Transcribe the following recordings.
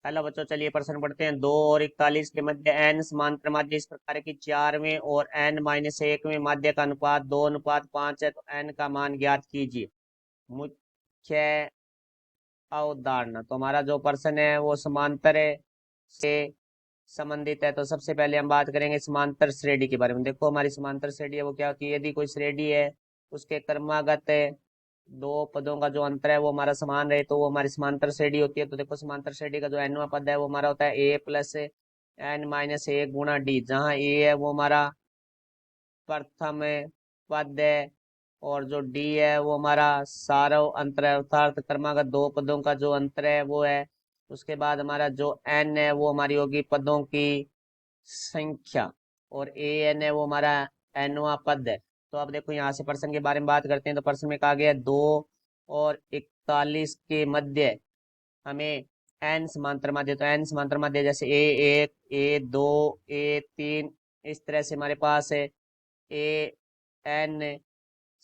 Hello बच्चों, चलिए प्रश्न पढ़ते हैं। 2 और 41 के मध्य एन समांतर माध्य इस प्रकार की 4वें और n-1वें माध्य का अनुपात 2:5 है, तो n का मान ज्ञात कीजिए। मुख्य अवधारणा, तो हमारा जो प्रश्न है वो समांतर से संबंधित है। तो सबसे पहले हम बात करेंगे समांतर श्रेणी के बारे में। देखो, हमारी समांतर श्रेणी है वो क्या होती है। यदि कोई श्रेणी है, उसके क्रमागत दो पदों का जो अंतर है वो हमारा समान रहे, तो वो हमारी समांतर श्रेणी होती है। तो देखो, समांतर श्रेणी का जो nवां पद है वो हमारा होता है a+n-1 गुणा डी, जहाँ a है वो हमारा प्रथम पद है और जो डी है वो हमारा सारव अंतर है, अर्थात क्रमागत दो पदों का जो अंतर है वो है। उसके बाद हमारा जो n है वो हमारी होगी पदों की संख्या, और ए एन है वो हमारा nवां पद है। तो अब देखो, यहाँ से प्रश्न के बारे में बात करते हैं। तो प्रश्न में कहा गया 2 और 41 के मध्य हमें एन समांतर माध्य, तो एन समांतर माध्य जैसे A1, A2, A3, इस तरह से हमारे पास है ए एन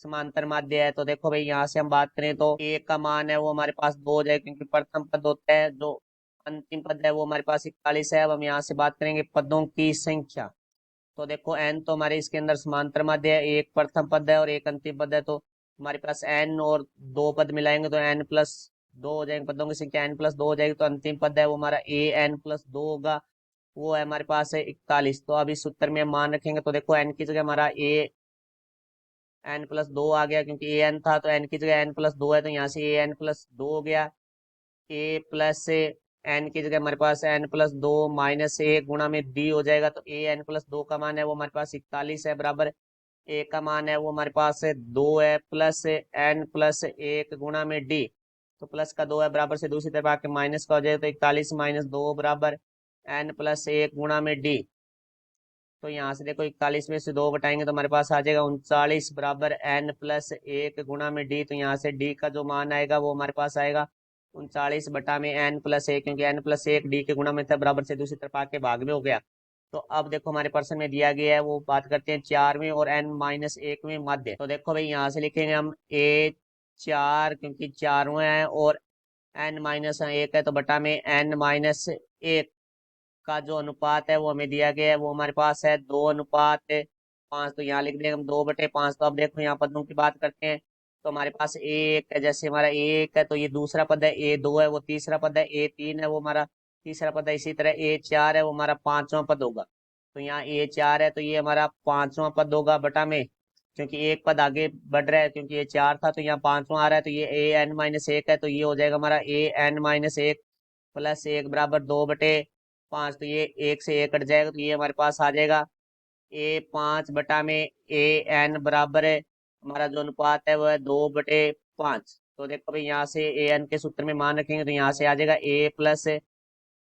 समांतर माध्य है। तो देखो भाई, यहाँ से हम बात करें तो ए का मान है वो हमारे पास 2 हो जाए, क्योंकि प्रथम पद होता है, जो अंतिम पद है वो हमारे पास 41 है। अब हम यहाँ से बात करेंगे पदों की संख्या। तो देखो, एन तो हमारे इसके अंदर समांतर माध्य है, एक प्रथम पद है और एक अंतिम पद है। तो हमारे पास एन और दो पद मिलाएंगे तो n+2 हो जाएंगे, पदों की संख्या n+2 हो जाएगी। तो अंतिम पद है वो हमारा an+2 होगा, वो है हमारे पास है 41। तो अब इस सूत्र में हम मान रखेंगे, तो देखो n की जगह हमारा n+2 आ गया, क्योंकि an था तो n की जगह n+2 है, तो यहाँ से an+2 हो गया। ए प्लस एन की जगह हमारे पास n+2 -1 गुणा में डी हो जाएगा। तो ए n+2 का मान है वो हमारे पास 41 है, बराबर ए का मान है वो हमारे पास 2 है, प्लस n+1 गुणा में डी। तो प्लस का 2 है, बराबर से दूसरी तरफ आके माइनस का हो जाएगा। तो 41 - 2 बराबर n+1 गुणा में डी। तो यहाँ से देखो, 41 में से 2 घटाएंगे तो हमारे पास आ जाएगा 39 बराबर n+1 गुणा में डी। तो यहाँ से डी का जो मान आएगा वो हमारे पास आएगा 39/n+1, क्योंकि n+1 डी के गुणा में था, बराबर से दूसरी तरफ आके भाग में हो गया। तो अब देखो, हमारे प्रश्न में दिया गया है वो बात करते हैं 4वें और n-1वें माध्य। तो देखो भाई, यहाँ से लिखेंगे हम a4, क्योंकि 4वां है, और n-1 है, तो बटा में n-1 का जो अनुपात है वो हमें दिया गया है, वो हमारे पास है 2:5। तो यहाँ लिख देंगे हम 2/5। तो अब देखो, यहाँ पदों की बात करते हैं। तो हमारे पास एक है, जैसे हमारा एक है तो ये दूसरा पद है, A2 है वो तीसरा पद है, A3 है वो हमारा तीसरा पद है, इसी तरह A4 है वो हमारा पांचवा पद होगा। तो यहाँ A4 है तो ये हमारा पांचवा पद होगा, बटा में, क्योंकि एक पद आगे बढ़ रहा है, क्योंकि ये 4 था तो यहाँ पांचवा आ रहा है, तो ये an-1 है, तो ये हो जाएगा हमारा an-1 +1 बराबर 2/5। तो ये एक से एक कट जाएगा, तो ये हमारे पास आ जाएगा A5 बटा में an बराबर है, हमारा जो अनुपात है वो है 2/5। तो देखो भाई, यहाँ से an के सूत्र में मान रखेंगे तो यहाँ से आ जाएगा A+5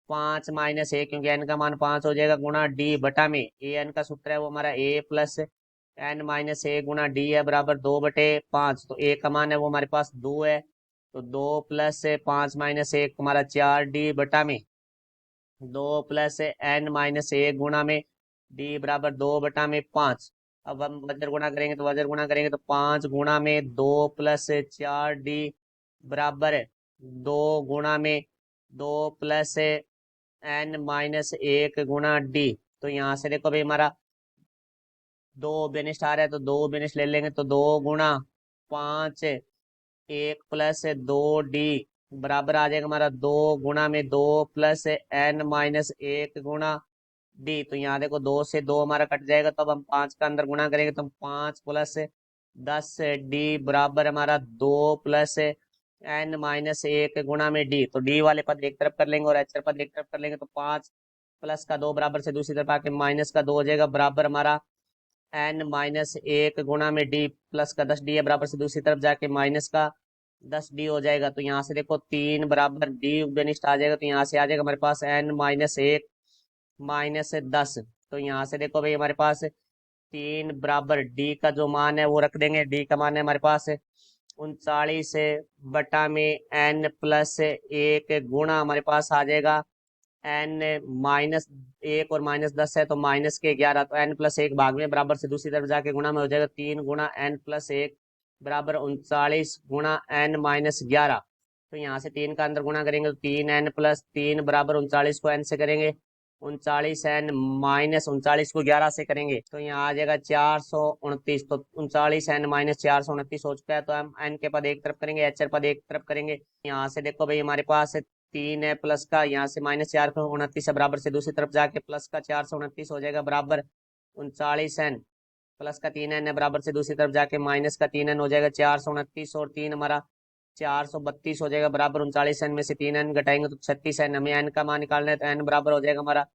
-1, क्योंकि n का मान 5 हो जाएगा, गुणा डी बटा में an का सूत्र है वो हमारा A+n-1 गुणा डी है, बराबर 2/5। तो a का मान है वो हमारे पास 2 है, तो 2+5 - 1 हमारा 4d बटा में 2+n-1 गुणा में डी बराबर 2/5। अब हम वज्र गुणा करेंगे, तो वज्र गुणा करेंगे तो 5 गुणा में 2+4d बराबर 2 गुणा में 2+n-1 गुणा डी। तो यहाँ से देखो भाई, हमारा दो बेनिस्ट आ रहा है, तो दो बेनिस्ट ले लेंगे, तो 2 × 5 1+2d बराबर आ जाएगा हमारा 2 गुणा में 2+n-1 गुणा डी। तो यहाँ देखो, 2 से 2 हमारा कट जाएगा, तब हम 5 का अंदर गुणा करेंगे तो 5+10d बराबर हमारा 2+n-1 गुणा में डी। तो डी वाले पद एक तरफ कर लेंगे और एच पद एक तरफ कर लेंगे, तो 5 प्लस का 2 बराबर से दूसरी तरफ आके माइनस का 2 हो जाएगा, बराबर हमारा n-1 गुणा में डी प्लस का 10d है, बराबर से दूसरी तरफ जाके माइनस का 10d हो जाएगा। तो यहाँ से देखो, 3 बराबर d बेनिस्ट आ जाएगा, तो यहाँ से आ जाएगा हमारे पास n-1 -10। तो यहाँ से देखो भाई, हमारे पास 3 बराबर d का जो मान है वो रख देंगे। d का मान है हमारे पास 39 बटा में n+1 गुणा हमारे पास आ जाएगा n-1 और -10 है, तो -11। तो n+1 भाग में, बराबर से दूसरी तरफ जाके गुणा में हो जाएगा, 3 गुणा n+1 बराबर 39 गुणा n-11। तो यहाँ से 3 का अंदर गुणा करेंगे तो 3n+3 बराबर 39 को n से करेंगे, 39n माइनस 39 को 11 से करेंगे तो यहाँ आ जाएगा 429। तो 39n माइनस 429 हो चुका है। तो हम n के पद एक तरफ करेंगे, एच पद एक तरफ करेंगे। यहाँ से देखो भाई हमारे पास 3 है प्लस का, यहाँ से -429 है बराबर से दूसरी तरफ जाके प्लस का 429 हो जाएगा बराबर 39n, प्लस का 3n है बराबर से दूसरी तरफ जाके माइनस का 3n हो जाएगा 429 और 3 हमारा 432 हो जाएगा बराबर 39n में से 3n घटाएंगे तो 36n। हमें n का मान निकालना है तो n बराबर हो जाएगा हमारा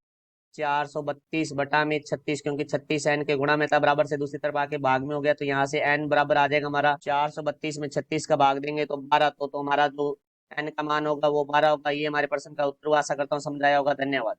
432 बटा में 36, क्योंकि 36n के गुणा में था बराबर से दूसरी तरफ आके भाग में हो गया। तो यहाँ से n बराबर आ जाएगा हमारा 432 में 36 का भाग देंगे तो 12। तो हमारा जो n का मान होगा वो 12 होगा। ये हमारे प्रश्न का उत्तर हुआ। आशा करता हूँ समझाया होगा। धन्यवाद।